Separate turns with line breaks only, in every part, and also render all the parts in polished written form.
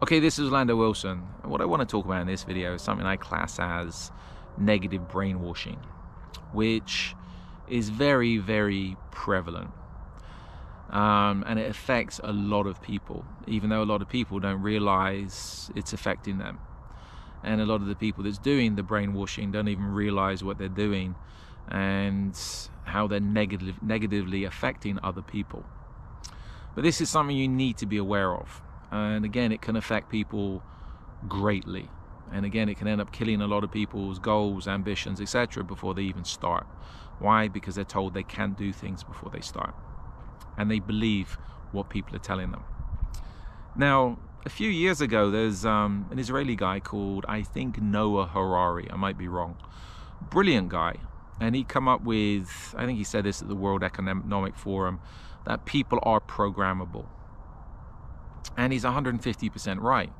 Okay, this is Orlando Wilson. What I want to talk about in this video is something I class as negative brainwashing, which is very, very prevalent. And it affects a lot of people, even though a lot of people don't realize it's affecting them. And a lot of the people that's doing the brainwashing don't even realize what they're doing and how they're negatively affecting other people. But this is something you need to be aware of. And again, it can affect people greatly. And again, it can end up killing a lot of people's goals, ambitions, etc. before they even start. Why? Because they're told they can't do things before they start. And they believe what people are telling them. Now, a few years ago, there's an Israeli guy called, I think, Noah Harari. I might be wrong. Brilliant guy. And he come up with, I think he said this at the World Economic Forum, that people are programmable. And he's 150% right.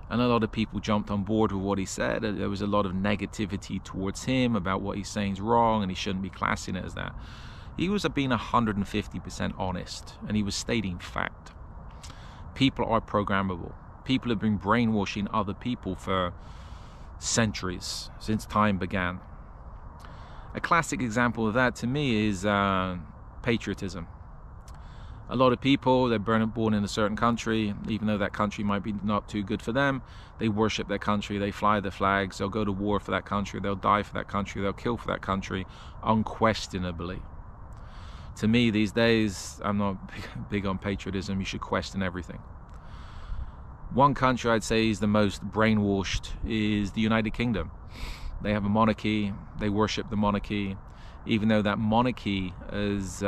And a lot of people jumped on board with what he said. There was a lot of negativity towards him about what he's saying is wrong and he shouldn't be classing it as that. He was being 150% honest, and he was stating fact. People are programmable. People have been brainwashing other people for centuries, since time began. A classic example of that to me is patriotism. A lot of people, they're born in a certain country, even though that country might be not too good for them, they worship their country, they fly their flags, they'll go to war for that country, they'll die for that country, they'll kill for that country, unquestionably. To me, these days, I'm not big on patriotism. You should question everything. One country I'd say is the most brainwashed is the United Kingdom. They have a monarchy, they worship the monarchy, even though that monarchy is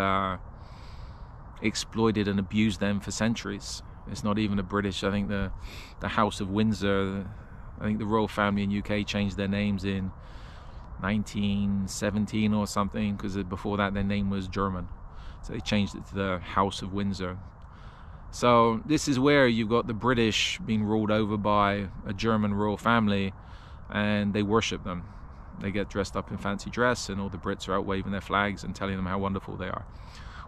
exploited and abused them for centuries. It's not even a British. I think the House of Windsor, I think the royal family in UK changed their names in 1917 or something, because before that their name was German, so they changed it to the House of Windsor. So this is where you've got the British being ruled over by a German royal family, and they worship them. They get dressed up in fancy dress, and all the Brits are out waving their flags and telling them how wonderful they are.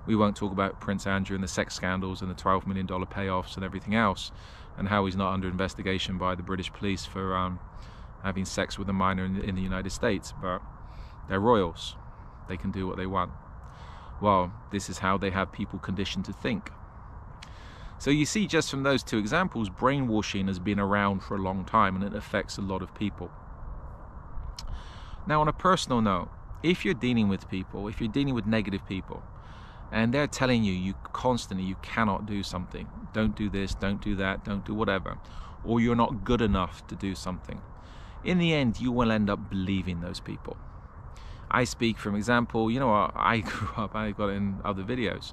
We won't talk about Prince Andrew and the sex scandals and the $12 million payoffs and everything else, and how he's not under investigation by the British police for having sex with a minor in the United States. But they're royals. They can do what they want. Well, this is how they have people conditioned to think. So you see, just from those two examples, brainwashing has been around for a long time, and it affects a lot of people. Now, on a personal note, if you're dealing with people, if you're dealing with negative people, and they're telling you constantly you cannot do something, don't do this, don't do that, don't do whatever, or you're not good enough to do something, in the end you will end up believing those people. I speak from example. You know, I grew up, I got it in other videos,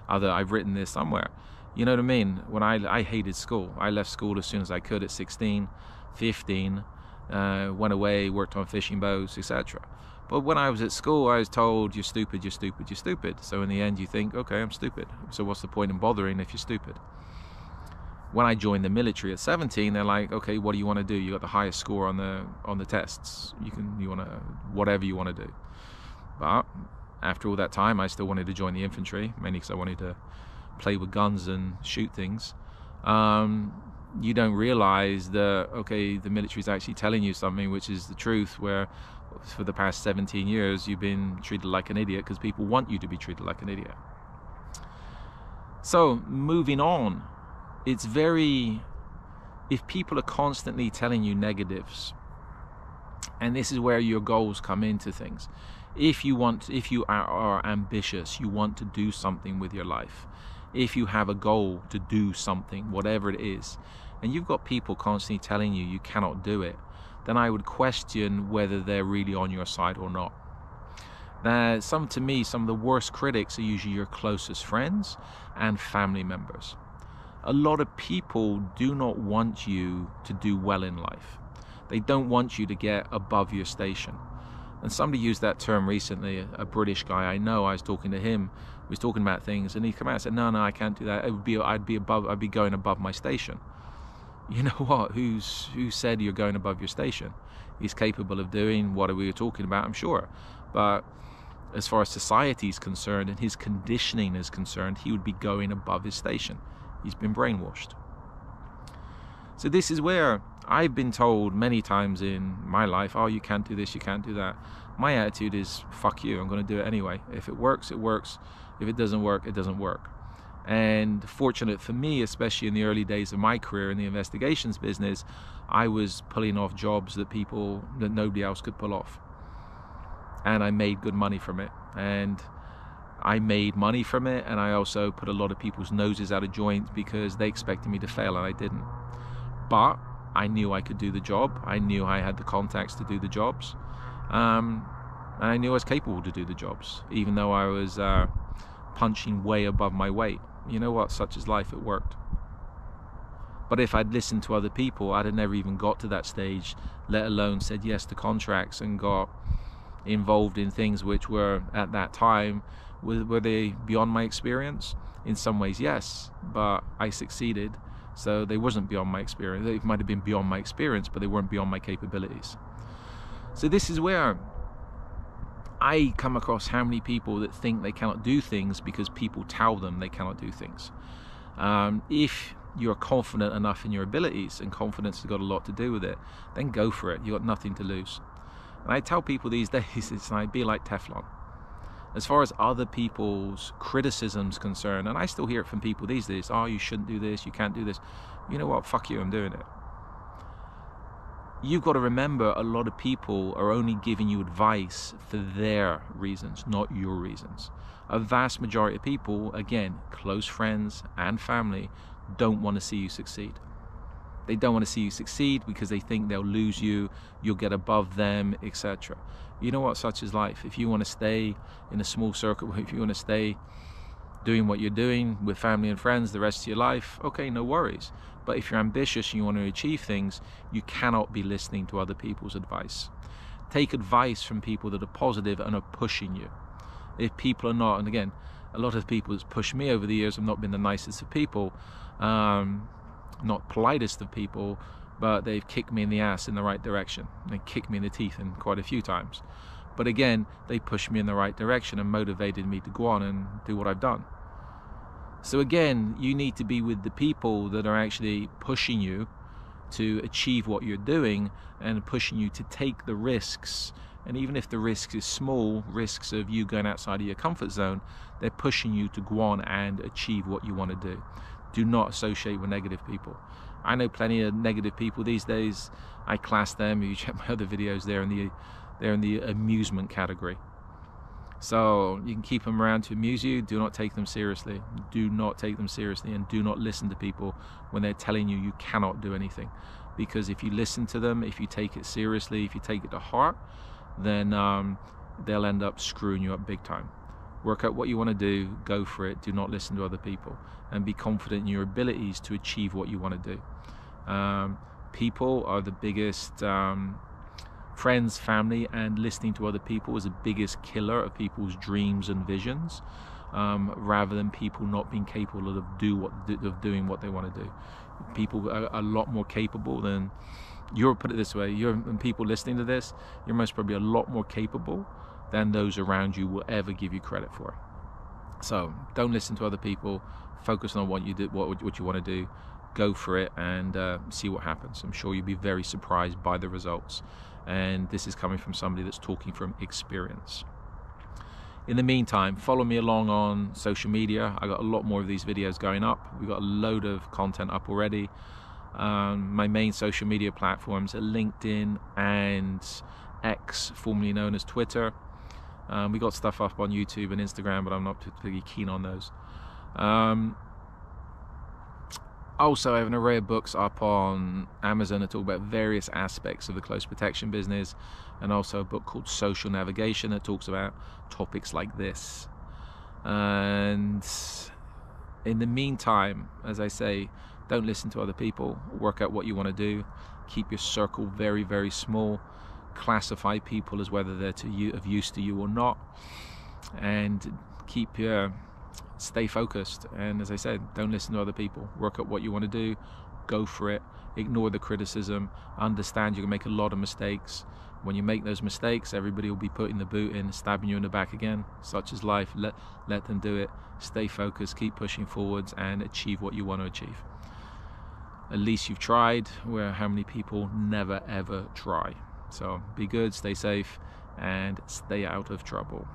I've written this somewhere. You know what I mean? When I hated school. I left school as soon as I could at 16, 15, went away, worked on fishing boats, etc. But when I was at school, I was told, you're stupid, you're stupid, you're stupid. So in the end, you think, okay, I'm stupid. So what's the point in bothering if you're stupid? When I joined the military at 17, they're like, okay, what do you want to do? You got the highest score on the tests. You want to, whatever you want to do. But after all that time, I still wanted to join the infantry, mainly because I wanted to play with guns and shoot things. You don't realize that, okay, the military is actually telling you something which is the truth, where for the past 17 years you've been treated like an idiot because people want you to be treated like an idiot. So moving on, it's if people are constantly telling you negatives, and this is where your goals come into things. If you are ambitious, you want to do something with your life, if you have a goal to do something, whatever it is, and you've got people constantly telling you cannot do it, then I would question whether they're really on your side or not. Now, to me, some of the worst critics are usually your closest friends and family members. A lot of people do not want you to do well in life. They don't want you to get above your station. And somebody used that term recently, a British guy I know. I was talking to him, we was talking about things, and he came out and said, no, I can't do that. I'd be going above my station. You know what? Who said you're going above your station? He's capable of doing what we were talking about, I'm sure. But as far as society is concerned and his conditioning is concerned, he would be going above his station. He's been brainwashed. So this is where I've been told many times in my life, oh, you can't do this, you can't do that. My attitude is, fuck you, I'm going to do it anyway. If it works, it works. If it doesn't work, it doesn't work. And fortunate for me, especially in the early days of my career in the investigations business, I was pulling off jobs that nobody else could pull off. And I made good money from it. And I made money from it, and I also put a lot of people's noses out of joint because they expected me to fail and I didn't. But I knew I could do the job. I knew I had the contacts to do the jobs. And I knew I was capable to do the jobs, even though I was punching way above my weight. You know what? Such is life. It worked. But if I'd listened to other people, I'd have never even got to that stage, let alone said yes to contracts and got involved in things which were, at that time, were they beyond my experience? In some ways, yes, but I succeeded. So they wasn't beyond my experience. They might have been beyond my experience, but they weren't beyond my capabilities. So this is where I come across how many people that think they cannot do things because people tell them they cannot do things. If you're confident enough in your abilities, and confidence has got a lot to do with it, then go for it. You've got nothing to lose. And I tell people these days, it's like, be like Teflon. As far as other people's criticism's concerned, and I still hear it from people these days, oh, you shouldn't do this, you can't do this. You know what, fuck you, I'm doing it. You've got to remember, a lot of people are only giving you advice for their reasons, not your reasons. A vast majority of people, again, close friends and family, don't want to see you succeed. They don't want to see you succeed because they think they'll lose you, you'll get above them, etc. You know what, such is life. If you want to stay in a small circle, if you want to stay doing what you're doing with family and friends the rest of your life, okay, no worries. But if you're ambitious and you want to achieve things, you cannot be listening to other people's advice. Take advice from people that are positive and are pushing you. If people are not, and again, a lot of people that's pushed me over the years have not been the nicest of people, not politest of people, but they've kicked me in the ass in the right direction. They kicked me in the teeth in quite a few times. But again, they pushed me in the right direction and motivated me to go on and do what I've done. So again, you need to be with the people that are actually pushing you to achieve what you're doing and pushing you to take the risks. And even if the risk is small, risks of you going outside of your comfort zone, they're pushing you to go on and achieve what you want to do. Do not associate with negative people. I know plenty of negative people these days. I class them, if you check my other videos, they're in the amusement category. So you can keep them around to amuse you. Do not take them seriously. Do not take them seriously, and do not listen to people when they're telling you you cannot do anything. Because if you listen to them, if you take it seriously, if you take it to heart, then they'll end up screwing you up big time. Work out what you want to do, go for it. Do not listen to other people, and be confident in your abilities to achieve what you want to do. People are the biggest friends, family, and listening to other people is the biggest killer of people's dreams and visions, rather than people not being capable of doing what they want to do. People are a lot more capable than put it this way, and people listening to this, you're most probably a lot more capable than those around you will ever give you credit for. So don't listen to other people. Focus on what you do, what you want to do. Go for it and see what happens. I'm sure you'll be very surprised by the results. And this is coming from somebody that's talking from experience. In the meantime, follow me along on social media. I got a lot more of these videos going up. We've got a load of content up already. My main social media platforms are LinkedIn and X, formerly known as Twitter. We got stuff up on YouTube and Instagram, but I'm not particularly keen on those. Also, I have an array of books up on Amazon that talk about various aspects of the close protection business, and also a book called Social Navigation that talks about topics like this. And in the meantime, as I say, don't listen to other people. Work out what you want to do. Keep your circle very, very small. Classify people as whether they're of use to you or not, and stay focused. And as I said, don't listen to other people. Work out what you want to do. Go for it. Ignore the criticism. Understand you can make a lot of mistakes. When you make those mistakes, everybody will be putting the boot in, stabbing you in the back again. Such is life. Let them do it. Stay focused. Keep pushing forwards and achieve what you want to achieve. at least you've tried, where how many people never ever try. So be good, stay safe, and stay out of trouble.